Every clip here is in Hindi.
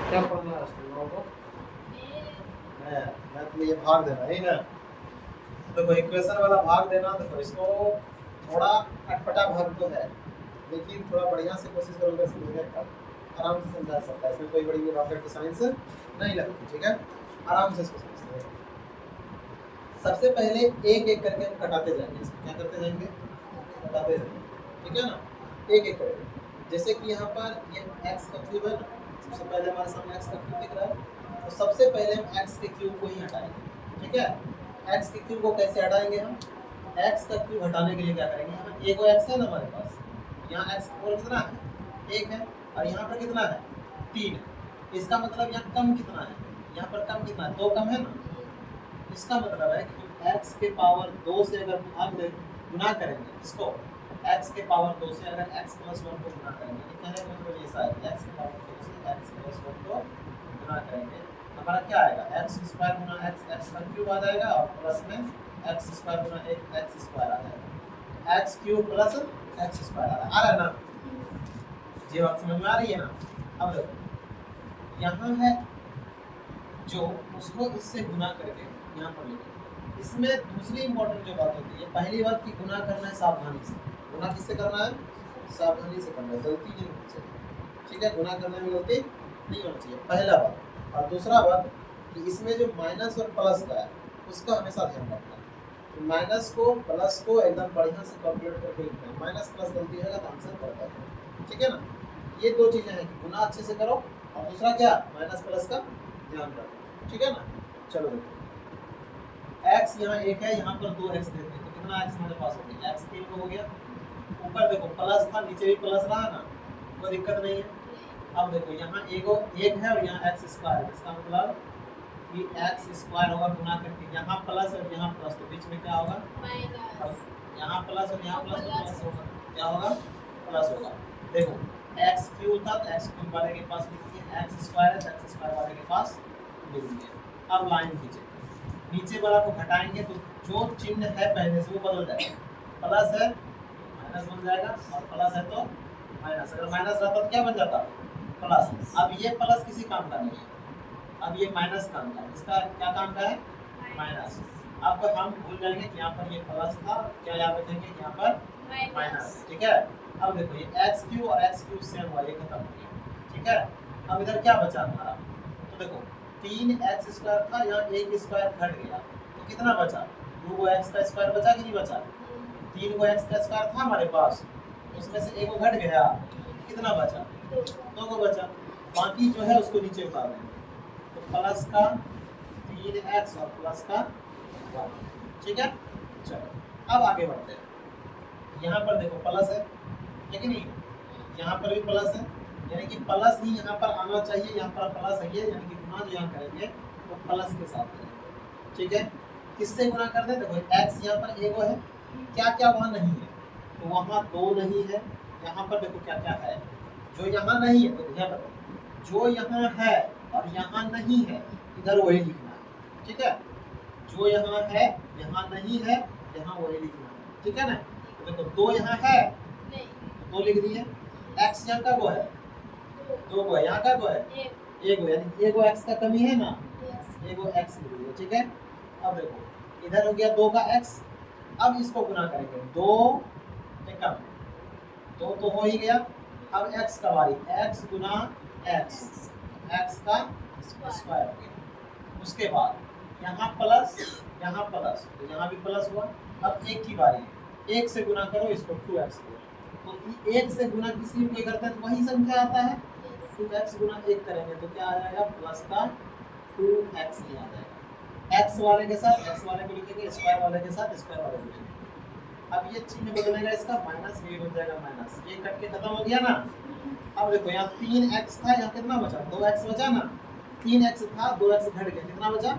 क्या पढ़ना है तुम लोगों को? मैथ में ये भाग देना है ना। देखो इक्वेशन वाला भाग देना, देखो इसको थोड़ा अटपटा भाग तो है, लेकिन थोड़ा बढ़िया से कोशिश करोगे समझने का, आराम से समझा सकता है। इसमें कोई बड़ी रॉकेट की साइंस नहीं लगती, ठीक है, आराम से इसको समझते हैं। सबसे पहले एक एक करके हम कटाते जाएंगे, इसको क्या करते जाएंगे, कटाते जाएंगे, ठीक है ना, एक एक करके। जैसे कि यहाँ पर ये x का क्यूब है ना, सबसे पहले हमारे सामने x का क्यूब दिख रहा है, तो सबसे पहले हम x के क्यूब को ही हटाएंगे, ठीक है। x के क्यूब को कैसे हटाएंगे हम, x का क्यूब हटाने के लिए क्या करेंगे, यहाँ एक x है ना हमारे पास, यहाँ x और कितना है, एक है, और यहाँ पर कितना है, 3 है। इसका मतलब यहाँ कम कितना है, यहाँ पर कम कितना है, 2 कम है ना। इसका मतलब है कि x के पावर 2 से अगर भाग दे, गुना करेंगे इसको, x के पावर 2 से अगर x प्लस 1 को गुना करेंगे, ये कहने का मतलब ऐसा है, x के पावर 2 से x प्लस 1 को गुना करेंगे, हमारा क्या आएगा, x स्क्वायर गुना x, x का क्यूब आ जाएगा, और प्लस में x स्क्वायर गुना एक x स्क्वायर आ जाएगा, x cube plus x square आ रहा है ना। ये बात समझ में आ रही है ना। अब देखो यहाँ है जो, उसको इससे गुना करके यहाँ पर लिखेंगे। इसमें दूसरी इंपॉर्टेंट जो बात होती है, पहली बात कि गुना करना है सावधानी से, गुना किससे करना है, सावधानी से करना है, गलती नहीं होनी चाहिए, ठीक है, गुना करने में गलती नहीं होनी चाहिए, पहला बात। और दूसरा बात कि इसमें जो माइनस और प्लस का है उसका हमेशा ध्यान रखना है, तो माइनस को प्लस को एकदम बढ़िया से कैलकुलेट करके लिखना है, माइनस प्लस गलती होगा तो आंसर बढ़ता है, ठीक है ना। ये दो चीज़ें हैं कि गुना अच्छे से करो, और दूसरा क्या, माइनस प्लस का ध्यान रखो, ठीक है ना। चलो देखो x यहाँ एक है, यहाँ पर 2x देते हैं, तो कितना x हमारे पास हो गया, x 3 को हो गया, ऊपर देखो प्लस था, नीचे भी प्लस रहा ना, कोई दिक्कत नहीं है। अब देखो यहाँ एक है और यहाँ x स्क्वायर है, इसका मतलब कि x स्क्वायर होगा गुना करके, यहाँ प्लस और यहाँ प्लस, तो बीच में क्या होगा, माइनस, यहाँ प्लस और यहाँ प्लस, तो प्लस होगा, क्या होगा, प्लस होगा। देखो x क्यूब था तो x क्यूब वाले के पास लिख दिए, x स्क्वायर है तो x स्क्वायर वाले के पास लिख दिए। अब लाइन खींचे, नीचे वाला को घटाएंगे तो जो चिन्ह है पहले से वो बदल जाएगा, प्लस है माइनस बन जाएगा, और प्लस है तो माइनस, अगर माइनस रहता तो क्या बन जाता, प्लस। अब ये प्लस किसी काम का नहीं है, अब ये माइनस काम का है, इसका क्या काम का है, माइनस। अब हम भूल जाएंगे कि यहाँ पर ये प्लस था, क्या याद रखेंगे यहाँ पर माइनस, ठीक है। अब देखो ये एक्स क्यू और एक्स क्यू सेम हुआ, ये खत्म हो गया, ठीक है। अब इधर क्या बचा हमारा, तो देखो 3x स्क्वायर था, यहाँ एक स्क्वायर घट गया, तो कितना बचा, 2x का स्क्वायर बचा कि नहीं बचा, 3x का स्क्वायर था हमारे पास, उसमें से एक घट गया, कितना बचा, 2 को बचा, बाकी जो है उसको नीचे उतार देंगे, तो प्लस का 3x और प्लस का 1, ठीक है। चलो अब आगे बढ़ते हैं, यहाँ पर देखो प्लस है, लेकिन यहाँ पर भी प्लस है, यानी कि प्लस ही यहाँ पर आना चाहिए, यहाँ पर प्लस है, यानी कि गुना जो यहाँ करेंगे वो तो प्लस के साथ करेंगे, ठीक है। किससे गुना कर दें, देखो x यहाँ पर एगो है, क्या क्या वहाँ नहीं है, तो वहाँ 2 नहीं है, यहाँ पर देखो क्या क्या है, जो यहाँ नहीं है, तो यहाँ पर जो यहाँ है और यहाँ नहीं है, इधर वही लिखना है, ठीक है। जो यहाँ है, यहाँ नहीं है, यहाँ वही लिखना है, ठीक है ना। तो देखो 2 यहाँ है, 2 लिख दिए, x यहाँ का वो है, 2 को है, यहाँ का वो है, एक हो, यानी एगो x का कमी है ना, एगो x लिख दिया, ठीक है। अब देखो इधर हो गया 2 का x, अब इसको गुना करेंगे, 2 एकम 2 तो हो ही गया, अब x का बारी, x गुना x, x का स्क्वायर हो गया, उसके बाद यहाँ प्लस, तो यहाँ भी प्लस हुआ। अब एक की बारी है, 1 से गुना करो इसको, 2x को, तो 1 से गुना किसी को करते हैं तो वही संख्या आता है, 2x गुना 1 करेंगे तो क्या आ जाएगा, प्लस का 2x आ जाएगा, x वाले के साथ x वाले को लिखेंगे, स्क्वायर वाले के साथ स्क्वायर वाले को लिखेंगे। अब ये चिन्ह बदलेगा, इसका माइनस, ये बन जाएगा माइनस, ये कट के खत्म हो गया ना। अब देखो यहाँ 3x था, यहाँ कितना बचा, 2x बचा ना, 3x था, 2x घट गया, कितना बचा,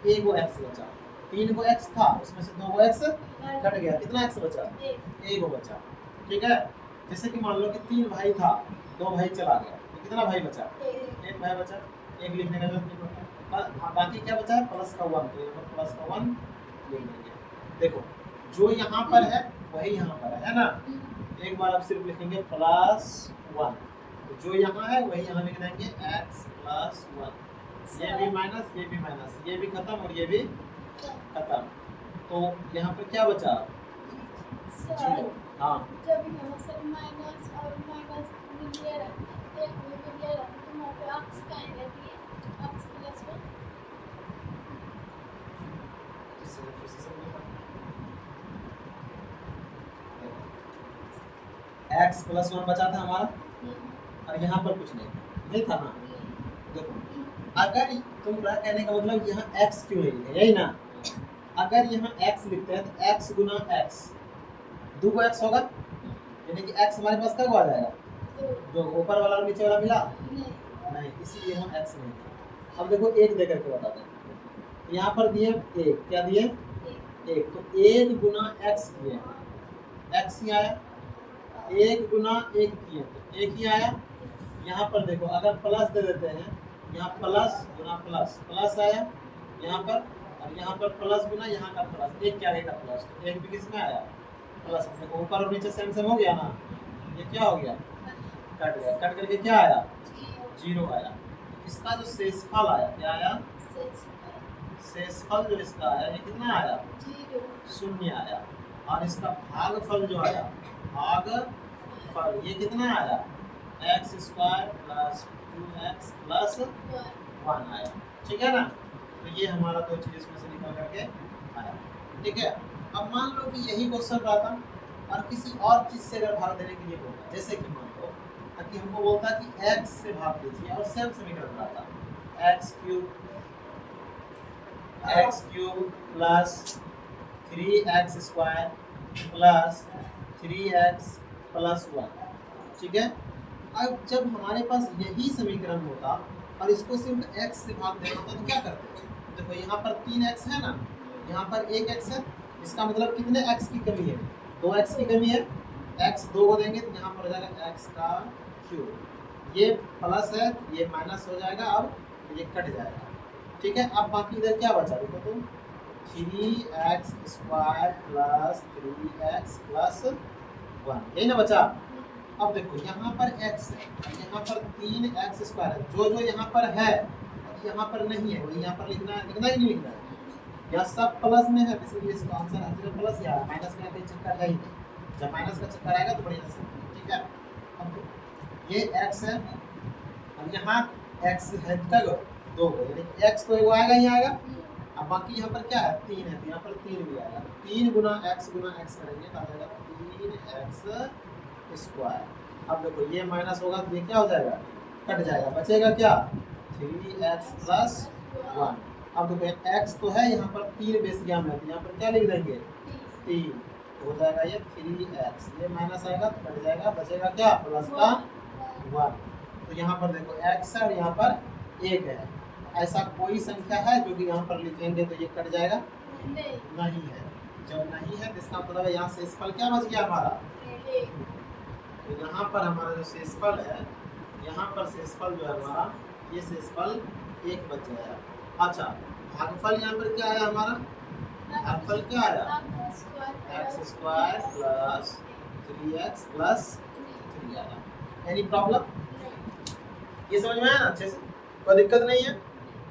1 x बचा, 3 को x था, उसमें से 2 को x घट गया, कितना x बचा, 1 बचा, ठीक है। जैसे कि मान लो कि 3 भाई था, 2 भाई चला गया, तो कितना भाई बचा, 1 भाई बचा, 1 लिखने का जरूरत नहीं पड़ता, बाकी क्या बचा है, प्लस का 1, तो यहाँ पर प्लस का 1 लिख देंगे। देखो जो यहाँ पर है वही यहाँ पर है ना, एक बार आप सिर्फ लिखेंगे +1, तो जो यहाँ है वही यहाँ लिख देंगे x प्लस 1। ये भी माइनस, ये भी माइनस, ये भी खत्म और ये भी खत्म। तो यहाँ पे क्या बचा? जीरो। हाँ जब यहाँ से माइनस और माइनस मिलिए रहता है, एक में मिलिए रहता है, तो वहाँ पे अक्स कहीं रहती है, अक्स प्लस 1। इससे फिर से समझो। x प्लस 1 बचा था हमारा और यहाँ पर कुछ नहीं था ना। देखो अगर तुम क्या कहने का मतलब यहाँ x क्यों नहीं लिखे, यही ना। अगर यहाँ x लिखते हैं तो x गुना x, दो को x होगा, यानी कि x हमारे पास कब आ जाएगा? दो। ऊपर वाला और नीचे वाला मिला नहीं, इसीलिए हम x नहीं लिखे। अब देखो एक दे करके बताते हैं। यहाँ पर दिए एक, क्या दिए? एक। तो एक गुना x किए, x ही आया। एक गुना एक किए तो एक ही आया। यहाँ पर देखो अगर प्लस दे देते हैं, यहाँ प्लस गुना प्लस, प्लस आया यहाँ पर, और यहाँ पर प्लस गुना यहाँ का प्लस, एक क्या आएगा प्लस, तो एक भी किसमें आया? प्लस। देखो ऊपर और नीचे सेम सेम हो गया ना, ये क्या हो गया? कट गया। कट करके क्या आया? जीरो आया। इसका जो शेषफल आया, क्या आया? शेषफल जो इसका आया ये कितना आया? शून्य आया। और इसका भागफल जो आया, भागफल ये कितना आया? X square plus 2x plus 1 आया। ठीक है ना। तो ये हमारा दो चीज इसमें से निकल करके आया। ठीक है। अब मान लो कि यही क्वेश्चन रहा था और किसी और चीज से अगर भाग देने के लिए बोलता, जैसे कि मान लो कि हमको बोलता कि x से भाग दीजिए और सेम समीकरण रहा था x cube plus 3x square plus 3x plus 1। ठीक है। अब जब हमारे पास यही समीकरण होता और इसको सिर्फ x से भाग देना होता तो क्या करते? देखो यहाँ पर 3x है ना, यहाँ पर 1x है, इसका मतलब कितने x की कमी है? 2x की कमी है। x 2 को देंगे तो यहाँ पर हो जाएगा x का क्यूब, ये प्लस है ये माइनस हो जाएगा, अब ये कट जाएगा। ठीक है। अब बाकी इधर क्या बचा? देखो तुम 3x square plus 3x plus 1, यही ना बचा। अब देखो यहाँ पर x है, यहाँ पर 3x स्क्वायर है, जो जो यहाँ पर है यहाँ पर नहीं है वही यहाँ पर लिखना है, लिखना ही नहीं लिखना है। यह सब प्लस में है, इसलिए इसका आंसर है प्लस या माइनस का कोई चक्कर है ही नहीं। जब माइनस का चक्कर आएगा तो बढ़िया से। ठीक है। अब ये x है और यहाँ x है तक 2 को, यानी x तो आएगा ही आएगा। अब बाकी यहाँ पर क्या है? 3 है, तो यहाँ पर 3 भी आएगा। 3 गुना x करेंगे तो आ जाएगा 3x स्क्वायर। अब देखो ये माइनस होगा तो ये क्या हो जाएगा? कट जाएगा। बचेगा क्या? 3x plus 1। अब देखो x तो है यहाँ पर 3 बेस गया में, तो यहाँ पर क्या लिख देंगे? 3 हो जाएगा ये 3x, ये माइनस आएगा तो कट जाएगा, बचेगा क्या? प्लस का 1। तो यहाँ पर देखो x है और यहाँ पर 1 है। ऐसा कोई संख्या है जो कि यहाँ पर लिखेंगे तो ये कट जाएगा? नहीं है। जब नहीं है तो इसका मतलब यहाँ शेषफल क्या बच गया हमारा? तो यहाँ पर हमारा जो शेषफल है, यहाँ पर शेषफल जो है हमारा, ये शेषफल 1 बच जाएगा। अच्छा भागफल यहाँ पर क्या आया हमारा? भागफल क्या आया? x square plus 3x plus 3 आया। Any problem? ये समझ में आया ना अच्छे से? कोई दिक्कत नहीं है?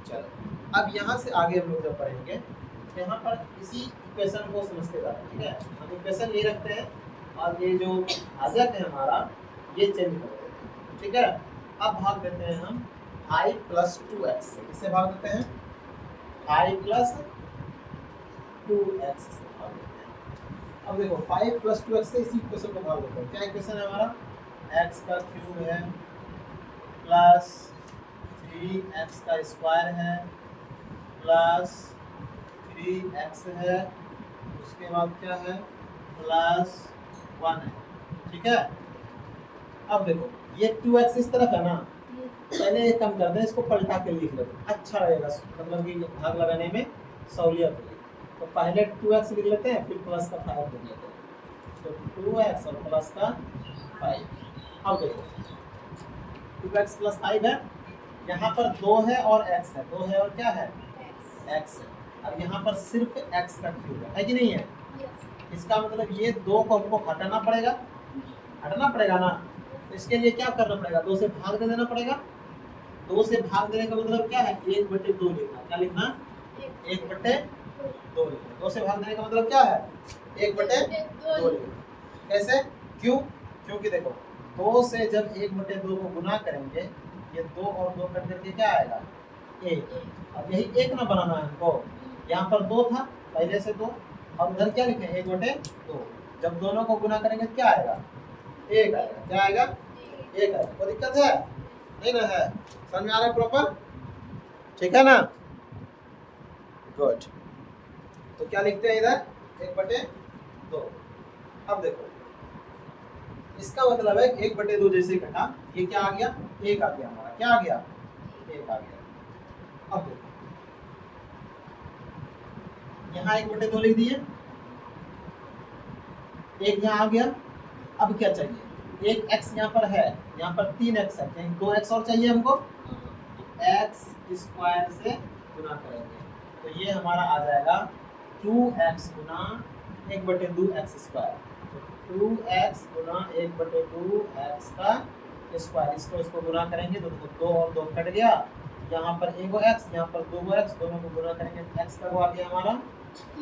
चलो अब यहाँ से आगे हम लोग जब पढ़ेंगे तो यहाँ पर इसी इक्वेशन को समझते जाते हैं। ठीक है। हम इक्वेशन ये रखते हैं और ये जो भाजक है हमारा ये चेंज कर देते हैं। ठीक है। अब भाग देते हैं हम 5 प्लस 2x से। किससे भाग देते हैं? 5 प्लस 2x से भाग देते हैं। अब देखो 5 प्लस 2x से इसी इक्वेशन को भाग देते हैं। क्या इक्वेशन है हमारा? x का क्यूब है प्लस 3x का स्क्वायर है प्लस 3x है, उसके बाद क्या है? प्लस 1 है। ठीक है। अब देखो ये 2x इस तरफ है ना, पहले एक काम करते हैं, इसको पलटा के लिख लेते हैं, अच्छा रहेगा, मतलब कि भाग लगाने में सहूलियत होगी। तो पहले 2x लिख लेते हैं, फिर प्लस का 5 लिख लेते हैं। तो 2x और प्लस का 5। अब देखो 2x प्लस 5 है, यहाँ पर 2 है और x है, 2 है और क्या है? x है। अब यहाँ पर सिर्फ x का क्यूब है कि नहीं है? इसका मतलब ये 2 को हमको हटाना पड़ेगा, हटाना पड़ेगा ना। तो इसके लिए क्या करना पड़ेगा, 2 से भाग दे देना पड़ेगा। 2 से भाग देने का मतलब क्या है, 1/2 लिखना। क्या लिखना, 1/2 लिखना। 2 से भाग देने का मतलब क्या है, 1/2 लिखना। कैसे, क्यों, क्योंकि देखो 2 से जब 1/2 को गुना करेंगे, ये 2 और 2 कट करके क्या आएगा, 1। अब यही 1 ना बनाना है हमको, यहाँ पर 2 था पहले से 2, और उधर क्या लिखे 1/2। जब दोनों को गुना करेंगे क्या आएगा, 1 आएगा। क्या आएगा, 1 आएगा। कोई दिक्कत है, नहीं ना है, समझ में आ रहा है प्रॉपर, ठीक है ना, गुड। तो क्या लिखते हैं इधर, 1/2। अब देखो इसका मतलब है 1/2 जैसे घटा, ये क्या आ गया, 1 आ गया हमारा। क्या आ गया, 1 आ गया। अब देखो यहाँ 1/2 लिख दिए, 1 यहाँ आ गया। अब क्या चाहिए, एक x यहाँ पर है, यहाँ पर 3x है, कहीं 2x और चाहिए हमको, तो x स्क्वायर से गुना करेंगे, तो ये हमारा आ जाएगा 2x गुना 1/2 x स्क्वायर। तो 2x गुना 1/2 x का स्क्वायर, इसको गुना करेंगे तो 2 और 2 कट गया, यहाँ पर 1 x, यहाँ पर 2 x, दोनों को गुना करेंगे तो x का वो आ गया हमारा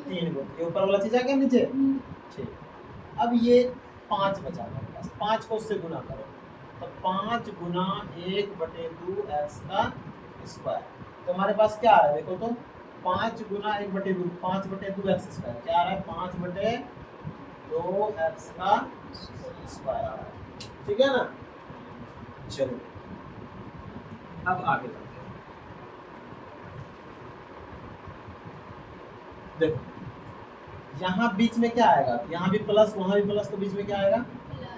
3 गो। ये ऊपर वाला चीज आ गया नीचे, ठीक। अब ये 5 बचा हमारे पास, 5 को उससे गुना करो, तो 5 गुना 1/2 x का स्क्वायर। तो हमारे पास क्या आ रहा है, देखो तो 5 गुना 1/2, 5/2 x स्क्वायर। क्या आ रहा है, 5/2 x का स्क्वायर आ रहा है, ठीक है ना। चलो अब आगे बढ़ते हैं। देखो यहाँ बीच में क्या आएगा, यहाँ भी प्लस वहाँ भी प्लस, तो बीच में क्या आएगा,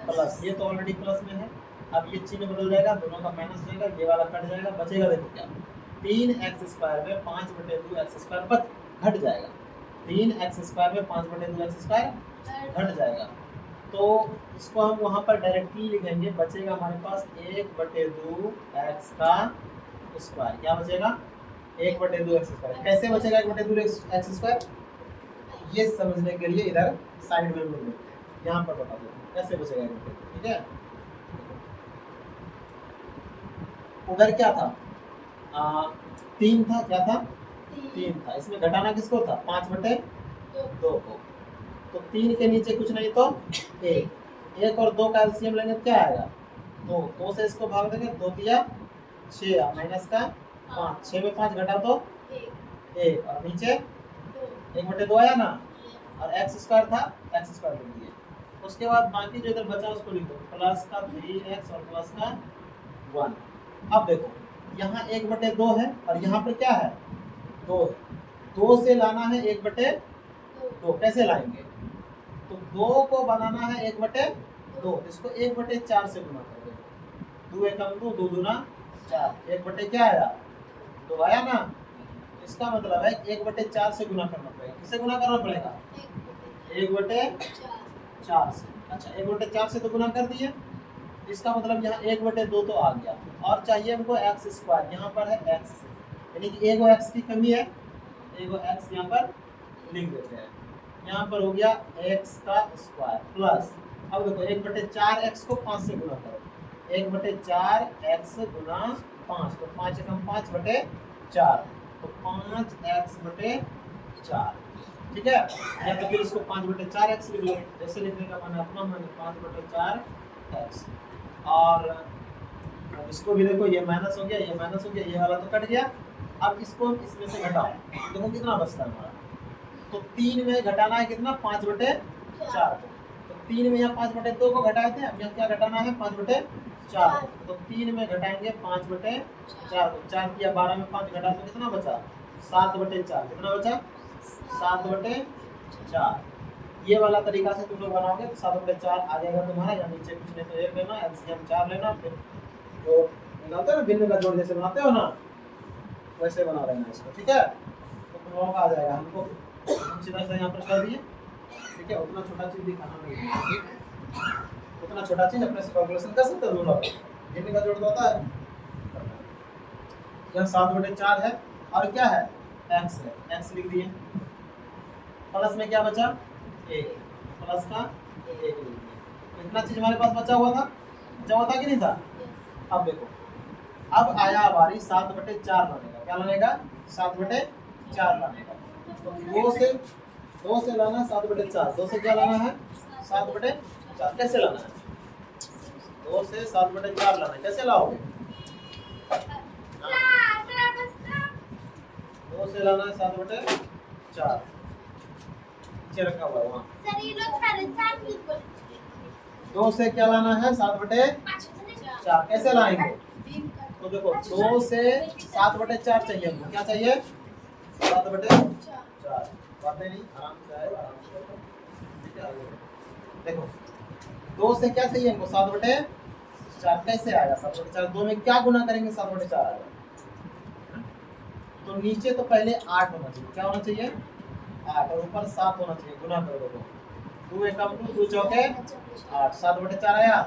प्लस। ये तो ऑलरेडी प्लस में है, अब ये चिन्ह बदल जाएगा, दोनों का माइनस जाएगा, ये वाला कट जाएगा, बचेगा देखो क्या, 3x स्क्वायर में 5/2 x स्क्वायर बच घट जाएगा, 3x स्क्वायर में 5/2 x स्क्वायर घट जाएगा। तो इसको हम वहाँ पर डायरेक्टली लिखेंगे, बचेगा हमारे पास 1/2 x का स्क्वायर। क्या बचेगा, 1/2 x स्क्वायर। कैसे बचेगा 1/2 x स्क्वायर, ये समझने के लिए इधर साइड में हम लोग लिखते हैं, यहाँ पर बता दो कैसे बचेगा 1/2, ठीक है। उधर क्या था, 3 था, क्या था, 3 था, इसमें घटाना किसको था, 5/2 को, तो 3 के नीचे कुछ नहीं तो 1 और 2 का एलसीएम लेंगे तो क्या आएगा, 2 से इसको भाग देंगे, 2 दिया 6 माइनस का 5, 6 में 5 घटा तो 1, और नीचे 1/2 आया ना, और x स्क्वायर था, x स्क्वायर लिख दिए। उसके बाद बाकी जो इधर बचा उसको लिख दो, प्लस का 3x और प्लस का 1। अब देखो यहाँ 1/2 है और यहाँ पर क्या है, 2 है, 2 से लाना है 1/2, कैसे लाएंगे, तो 2 को बनाना है 1/2, इसको 1/4 से गुना कर देंगे, 2 एकम 2, 2 दूना 4, 1/, क्या आया, 2 आया ना। इसका मतलब है 1/4 से गुना करना पड़ेगा, किससे गुना करना पड़ेगा, 1/4 से। अच्छा 1/4 से तो गुना कर दिए, इसका मतलब यहाँ 1/2 तो आ गया, और चाहिए हमको x स्क्वायर, यहाँ पर है x से, यानी कि एगो x की कमी है, एगो x यहाँ पर लिख देते हैं, यहाँ पर हो गया x का स्क्वायर प्लस, अब देखो 1/4 x को 5 से गुना करो, 1/4 x गुना 5, तो 5 एकम 5/4, तो 5x/4, ठीक है। या तो फिर इसको 5/4x लिख लो, जैसे लिखने का माना अपना मन 5/4x, और अब इसको भी देखो, ये माइनस हो गया, ये माइनस हो गया, ये वाला तो कट गया। अब इसको इसमें से घटाओ, देखो कितना बचता है हमारा, तो 3 में घटाना है कितना, 5/4 को, तो 3 में यहाँ 5/2 को घटाए थे, अब यहाँ क्या घटाना है 5/4, तो 3 में घटाएंगे 5/4 को, 4 किया 12 में 5 घटा तो कितना बचा, 7/4, कितना बचा 7/4। ये वाला तरीका से तुम लोग बनाओगे तो 7/4 आ जाएगा तुम्हारा, या नीचे कुछ नहीं तो 1 लेना, एलसीएम 4 लेना, फिर जो निकालते हो ना भिन्न का जोड़ जैसे बनाते हो ना, वैसे बना लेना इसको, ठीक है। तो तुम लोगों का आ जाएगा, हमको हम सीधा सीधा यहाँ पर कर दिए, ठीक है। उतना छोटा चीज दिखाना नहीं है, ठीक है, उतना छोटा चीज अपने से कैलकुलेशन कर सकते हो दोनों, भिन्न का जोड़ होता है। यहाँ 7/4 है और क्या है, x है, x लिख दिए, प्लस में क्या बचा 1, प्लस का 1 लिख दिए, इतना चीज हमारे पास बचा हुआ था, जमा था कि नहीं था? अब देखो, अब आया बारी 7/4 लाने का। क्या लाने का? 7/4 लाने का। तो 2 से लाना 7/4। 2 से क्या लाना है? 7/4। कैसे लाना है? 2 से 7/4 लाना है। कैसे लाओगे? 2 से लाना है 7/4। नीचे रखा हुआ है वहाँ। 2 से क्या लाना है? 7/4। कैसे लाएंगे? तो देखो, 2 से 7/4 चाहिए हमको। क्या चाहिए? 7/4। बातें नहीं, आराम से आए, आराम से रखो। ठीक है, आगे देखो, 2 से क्या चाहिए हमको? 7/4। कैसे आएगा 7/4? 2 में क्या गुना करेंगे? 7/4 आएगा। तो नीचे तो पहले 8 होना चाहिए। क्या होना चाहिए? 8, और ऊपर 7 होना चाहिए। गुना कर दो। 2 एकम 2, 2 चौके 8। 7/4 आया।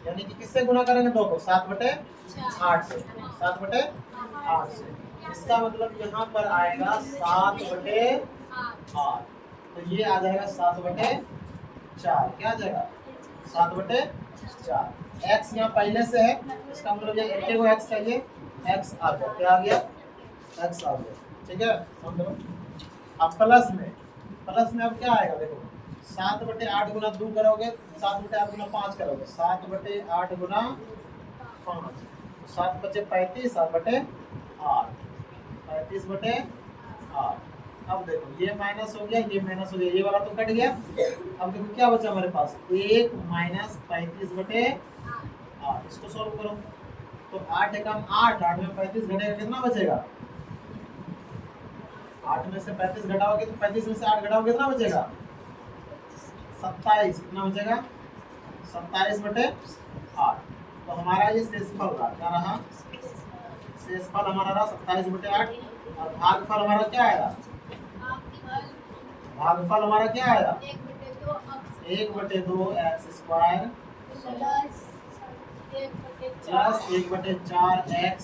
यानी कि किससे गुना करेंगे? 2 को 7/8 से। 7/8 से। इसका मतलब यहाँ पर आएगा 7/8। तो ये आ जाएगा 7/4। क्या आ जाएगा? 7/4। x यहाँ पहले से है, इसका मतलब ये एक को x चाहिए। x आ गया। क्या आ गया? x आ गया। ठीक है, समझो। अब प्लस में अब क्या आएगा? देखो, 7/8 गुना 2 करोगे, 7/8 गुना 5 करोगे, 7/8 गुना 5, 7 बचे 35, 7/8, 35/8। अब देखो, ये माइनस हो गया, ये माइनस हो गया, ये वाला तो कट गया। अब देखो क्या बचा हमारे पास? 1 - 35/8। इसको सॉल्व करो। तो 8 एकम 8, 8 में 35 घटेगा, कितना बचेगा? 8 में से 35 घटाओगे तो 35 में से 8 घटाओगे कितना बचेगा? 27। कितना बचेगा? 27/8। तो हमारा ये शेषफल रहा। क्या रहा? शेषफल हमारा रहा 27/8। और भागफल हमारा क्या आया? भागफल हमारा क्या आया? 1/2 x² प्लस 1/4 x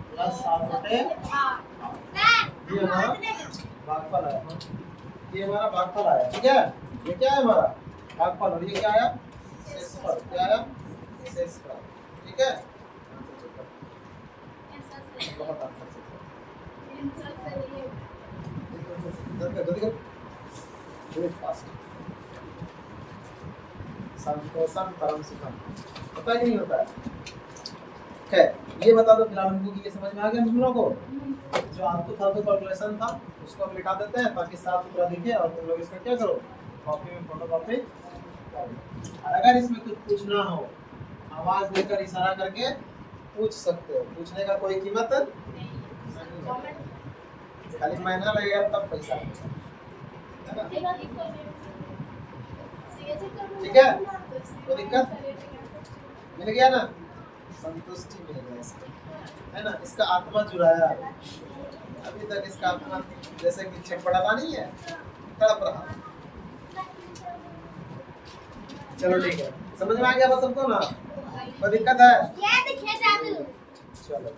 प्लस 7/8। ये हमारा भागफल आया। ये हमारा भागफल आया। ठीक है, ये क्या है? हमारा भागफल। और ये क्या आया? शेषफल। क्या आया? शेषफल। ठीक है, बहुत अच्छा संतोषम परम सुखम। होता है कि नहीं होता है? खैर, ये बता दो फिलहाल हमको कि ये समझ में आ गया तुम लोगों को? जो आपको कैलकुलेशन था उसको हम मिटा देते हैं ताकि साफ सुथरा दिखे, और तुम लोग इसका क्या करो? कॉपी में फोटो कॉपी करो। अगर इसमें कुछ पूछना हो, आवाज देकर इशारा करके पूछ सकते हो। पूछने का कोई कीमत नहीं, खाली महीना लगेगा तब पैसा मिलेगा। ठीक है, कोई दिक्कत? मिल गया ना? संतुष्टि मिल गया इसको, है ना? इसका आत्मा जुड़ाया। अभी तक इसका आत्मा जैसे कि छटपटाता नहीं है, तड़प रहा। चलो ठीक है, समझ में आ गया बस सबको ना? कोई दिक्कत है? चलो।